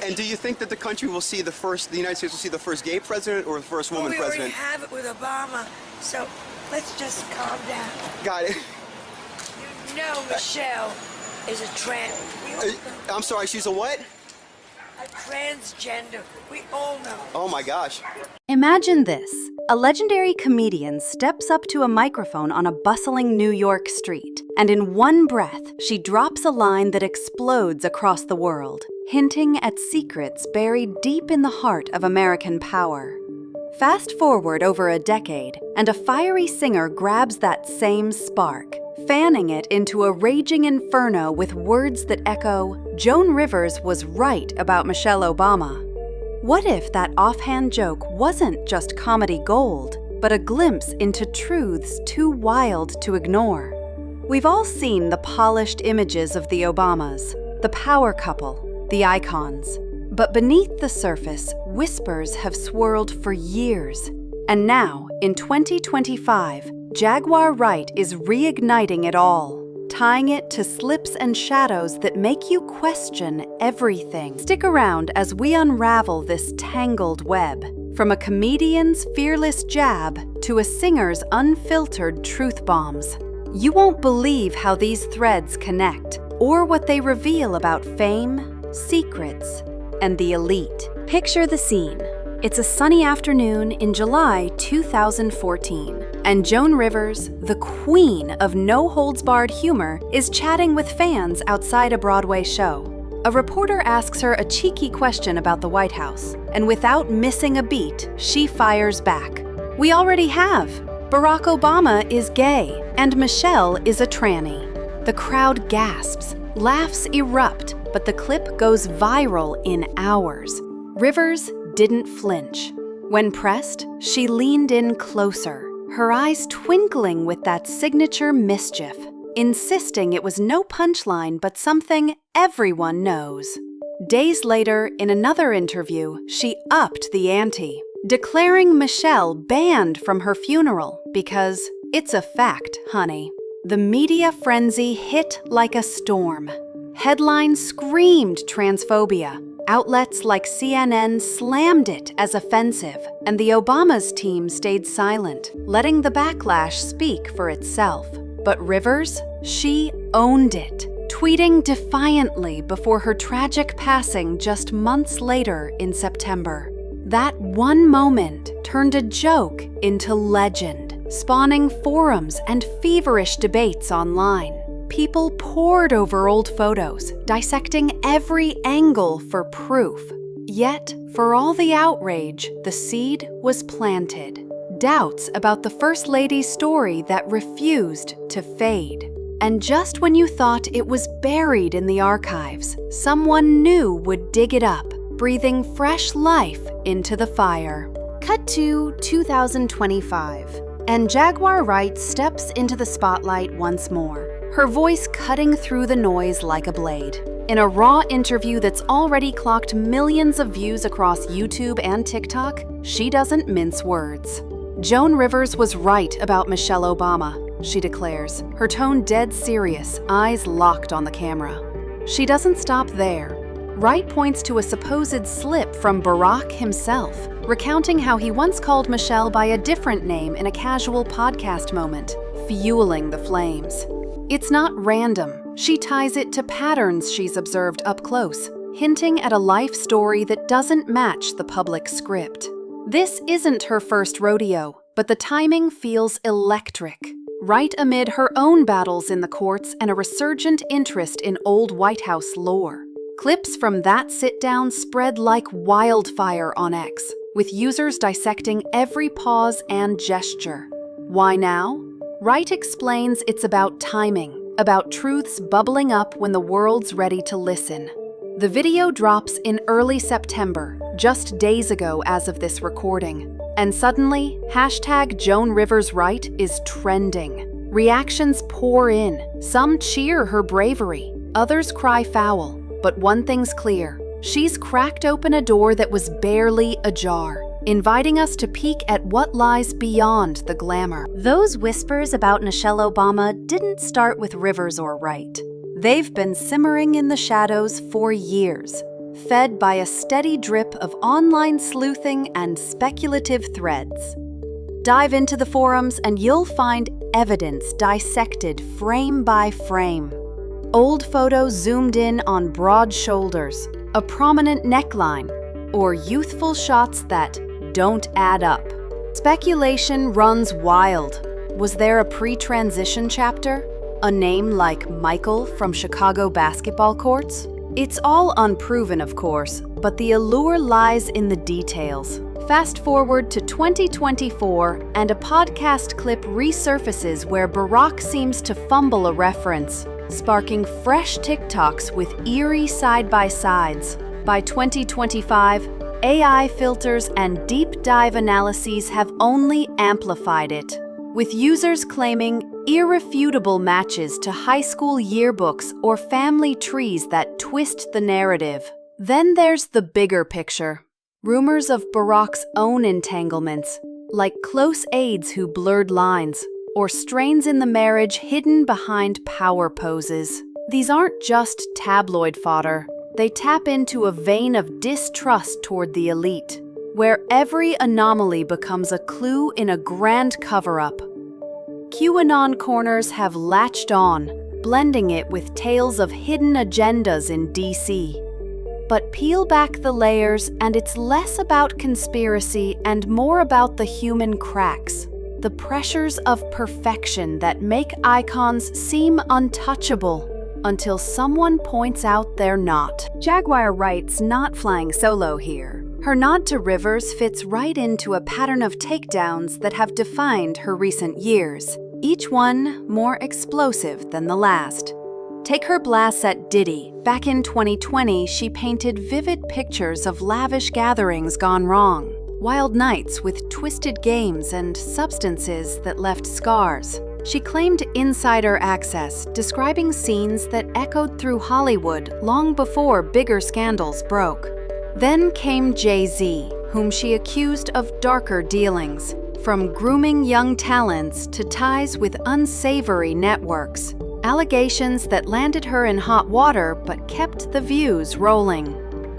And do you think that the United States will see the first gay president or the first woman president? We already have it with Obama, so let's just calm down. Got it. You know Michelle is a I'm sorry, she's a what? a transgender. We all know. Oh my gosh. Imagine this. A legendary comedian steps up to a microphone on a bustling New York street, and in one breath, she drops a line that explodes across the world, hinting at secrets buried deep in the heart of American power. Fast forward over a decade, and a fiery singer grabs that same spark, fanning it into a raging inferno with words that echo, "Joan Rivers was right about Michelle Obama." What if that offhand joke wasn't just comedy gold, but a glimpse into truths too wild to ignore? We've all seen the polished images of the Obamas, the power couple, the icons. But beneath the surface, whispers have swirled for years. And now, in 2025, Jaguar Wright is reigniting it all, tying it to slips and shadows that make you question everything. Stick around as we unravel this tangled web, from a comedian's fearless jab to a singer's unfiltered truth bombs. You won't believe how these threads connect, or what they reveal about fame, secrets, and the elite. Picture the scene. It's a sunny afternoon in July 2014, and Joan Rivers, the queen of no-holds-barred humor, is chatting with fans outside a Broadway show. A reporter asks her a cheeky question about the White House, and without missing a beat, she fires back. "We already have. Barack Obama is gay, and Michelle is a tranny." The crowd gasps, laughs erupt, but the clip goes viral in hours. Rivers didn't flinch. When pressed, she leaned in closer, her eyes twinkling with that signature mischief, insisting it was no punchline but something everyone knows. Days later, in another interview, she upped the ante, declaring Michelle banned from her funeral because it's a fact, honey. The media frenzy hit like a storm. Headlines screamed transphobia. Outlets like CNN slammed it as offensive, and the Obama's team stayed silent, letting the backlash speak for itself. But Rivers, she owned it, tweeting defiantly before her tragic passing just months later in September. That one moment turned a joke into legend, spawning forums and feverish debates online. People pored over old photos, dissecting every angle for proof. Yet, for all the outrage, the seed was planted. Doubts about the First Lady's story that refused to fade. And just when you thought it was buried in the archives, someone new would dig it up, breathing fresh life into the fire. Cut to 2025, and Jaguar Wright steps into the spotlight once more, her voice cutting through the noise like a blade. In a raw interview that's already clocked millions of views across YouTube and TikTok, she doesn't mince words. Joan Rivers was right about Michelle Obama, she declares, her tone dead serious, eyes locked on the camera. She doesn't stop there. Wright points to a supposed slip from Barack himself, recounting how he once called Michelle by a different name in a casual podcast moment, fueling the flames. It's not random. She ties it to patterns she's observed up close, hinting at a life story that doesn't match the public script. This isn't her first rodeo, but the timing feels electric. Right amid her own battles in the courts and a resurgent interest in old White House lore. Clips from that sit-down spread like wildfire on X, with users dissecting every pause and gesture. Why now? Wright explains it's about timing, about truths bubbling up when the world's ready to listen. The video drops in early September, just days ago as of this recording. And suddenly, #JoanRiversWright is trending. Reactions pour in. Some cheer her bravery, others cry foul. But one thing's clear, she's cracked open a door that was barely ajar, inviting us to peek at what lies beyond the glamour. Those whispers about Michelle Obama didn't start with Rivers or Wright. They've been simmering in the shadows for years. fed by a steady drip of online sleuthing and speculative threads. Dive into the forums and you'll find evidence dissected frame by frame. Old photos zoomed in on broad shoulders, a prominent neckline, or youthful shots that don't add up. Speculation runs wild. Was there a pre-transition chapter? A name like Michael from Chicago basketball courts? It's all unproven, of course, but the allure lies in the details. Fast forward to 2024, and a podcast clip resurfaces where Barack seems to fumble a reference, sparking fresh TikToks with eerie side-by-sides. By 2025, AI filters and deep dive analyses have only amplified it, with users claiming irrefutable matches to high school yearbooks or family trees that twist the narrative. Then there's the bigger picture. Rumors of Barack's own entanglements, like close aides who blurred lines, or strains in the marriage hidden behind power poses. These aren't just tabloid fodder. They tap into a vein of distrust toward the elite, where every anomaly becomes a clue in a grand cover-up. QAnon corners have latched on, blending it with tales of hidden agendas in DC. But peel back the layers and it's less about conspiracy and more about the human cracks, the pressures of perfection that make icons seem untouchable until someone points out they're not. Jaguar Wright's not flying solo here. Her nod to Rivers fits right into a pattern of takedowns that have defined her recent years, each one more explosive than the last. Take her blasts at Diddy. Back in 2020, she painted vivid pictures of lavish gatherings gone wrong, wild nights with twisted games and substances that left scars. She claimed insider access, describing scenes that echoed through Hollywood long before bigger scandals broke. Then came Jay-Z, whom she accused of darker dealings, from grooming young talents to ties with unsavory networks. Allegations that landed her in hot water but kept the views rolling.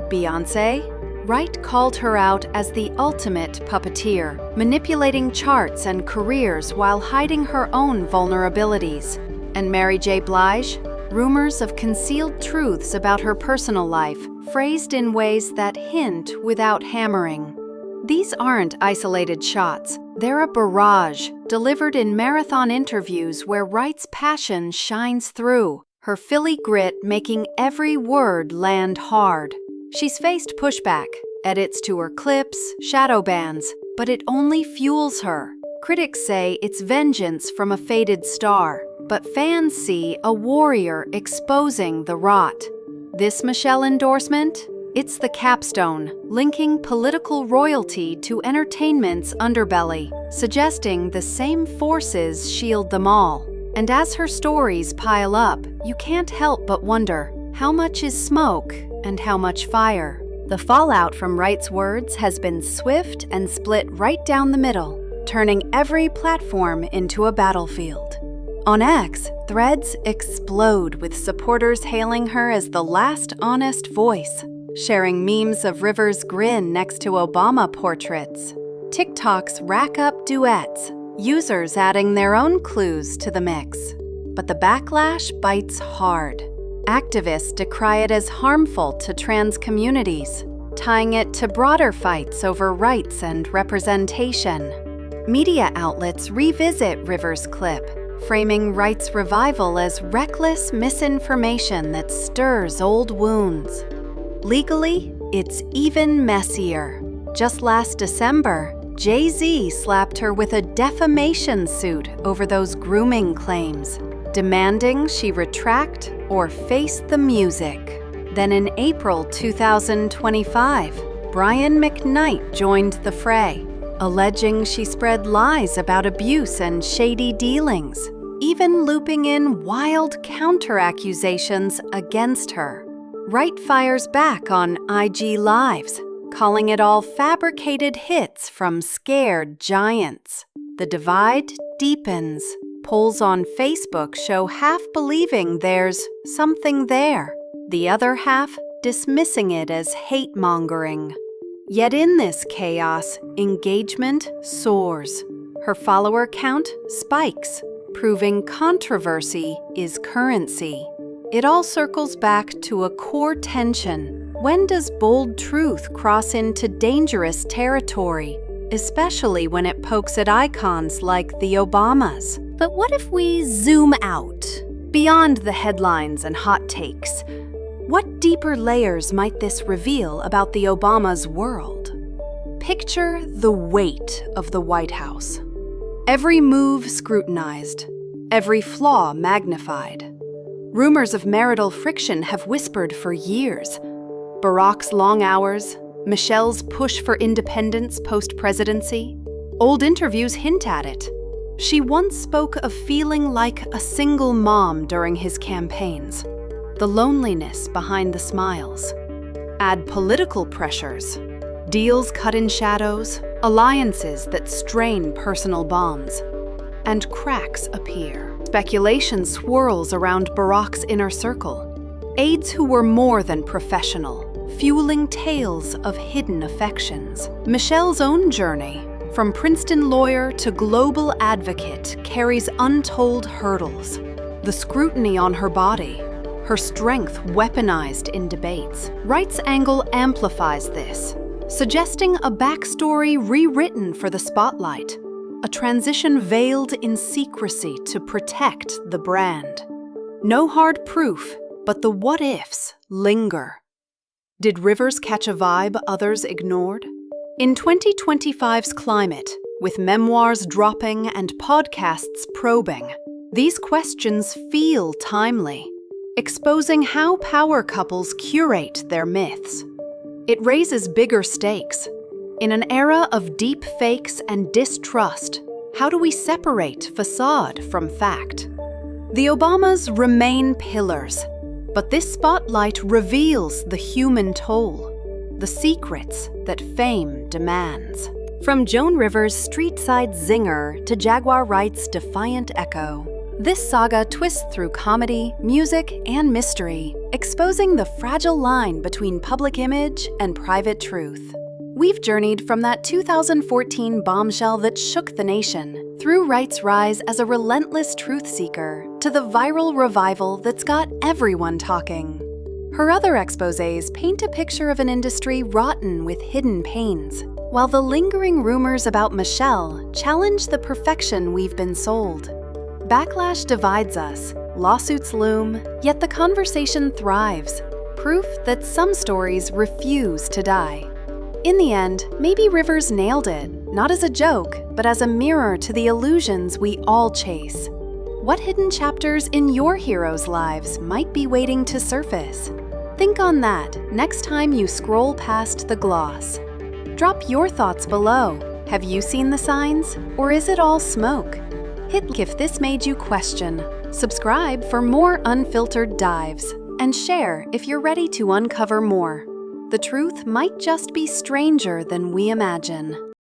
Beyoncé? Wright called her out as the ultimate puppeteer, manipulating charts and careers while hiding her own vulnerabilities. And Mary J. Blige? Rumors of concealed truths about her personal life, phrased in ways that hint without hammering. These aren't isolated shots. They're a barrage, delivered in marathon interviews where Wright's passion shines through, her Philly grit making every word land hard. She's faced pushback, edits to her clips, shadow bans, but it only fuels her. Critics say it's vengeance from a faded star, but fans see a warrior exposing the rot. This Michelle endorsement? It's the capstone, linking political royalty to entertainment's underbelly, suggesting the same forces shield them all. And as her stories pile up, you can't help but wonder, how much is smoke and how much fire? The fallout from Wright's words has been swift and split right down the middle, turning every platform into a battlefield. On X, threads explode with supporters hailing her as the last honest voice, sharing memes of Rivers' grin next to Obama portraits. TikToks rack up duets, users adding their own clues to the mix. But the backlash bites hard. Activists decry it as harmful to trans communities, tying it to broader fights over rights and representation. Media outlets revisit Rivers' clip, framing Wright's revival as reckless misinformation that stirs old wounds. Legally, it's even messier. Just last December, Jay-Z slapped her with a defamation suit over those grooming claims, demanding she retract or face the music. Then in April 2025, Brian McKnight joined the fray, alleging she spread lies about abuse and shady dealings, even looping in wild counter-accusations against her. Wright fires back on IG Lives, calling it all fabricated hits from scared giants. The divide deepens. Polls on Facebook show half believing there's something there, the other half dismissing it as hate-mongering. Yet in this chaos, engagement soars. Her follower count spikes, proving controversy is currency. It all circles back to a core tension. When does bold truth cross into dangerous territory, especially when it pokes at icons like the Obamas? But what if we zoom out, beyond the headlines and hot takes? What deeper layers might this reveal about the Obamas' world? Picture the weight of the White House. Every move scrutinized, every flaw magnified. Rumors of marital friction have whispered for years. Barack's long hours, Michelle's push for independence post-presidency. Old interviews hint at it. She once spoke of feeling like a single mom during his campaigns. The loneliness behind the smiles. Add political pressures. Deals cut in shadows, alliances that strain personal bonds. And cracks appear. Speculation swirls around Barack's inner circle. Aides who were more than professional, fueling tales of hidden affections. Michelle's own journey, from Princeton lawyer to global advocate, carries untold hurdles. The scrutiny on her body, her strength weaponized in debates. Wright's angle amplifies this, suggesting a backstory rewritten for the spotlight, a transition veiled in secrecy to protect the brand. No hard proof, but the what-ifs linger. Did Rivers catch a vibe others ignored? In 2025's climate, with memoirs dropping and podcasts probing, these questions feel timely, exposing how power couples curate their myths. It raises bigger stakes. In an era of deep fakes and distrust, how do we separate facade from fact? The Obamas remain pillars, but this spotlight reveals the human toll, the secrets that fame demands. From Joan Rivers' street-side zinger to Jaguar Wright's defiant echo, this saga twists through comedy, music, and mystery, exposing the fragile line between public image and private truth. We've journeyed from that 2014 bombshell that shook the nation, through Wright's rise as a relentless truth seeker, to the viral revival that's got everyone talking. Her other exposés paint a picture of an industry rotten with hidden pains, while the lingering rumors about Michelle challenge the perfection we've been sold. Backlash divides us, lawsuits loom, yet the conversation thrives, proof that some stories refuse to die. In the end, maybe Rivers nailed it, not as a joke, but as a mirror to the illusions we all chase. What hidden chapters in your heroes' lives might be waiting to surface? Think on that next time you scroll past the gloss. Drop your thoughts below. Have you seen the signs, or is it all smoke? Hit like if this made you question. Subscribe for more unfiltered dives, and share if you're ready to uncover more. The truth might just be stranger than we imagine.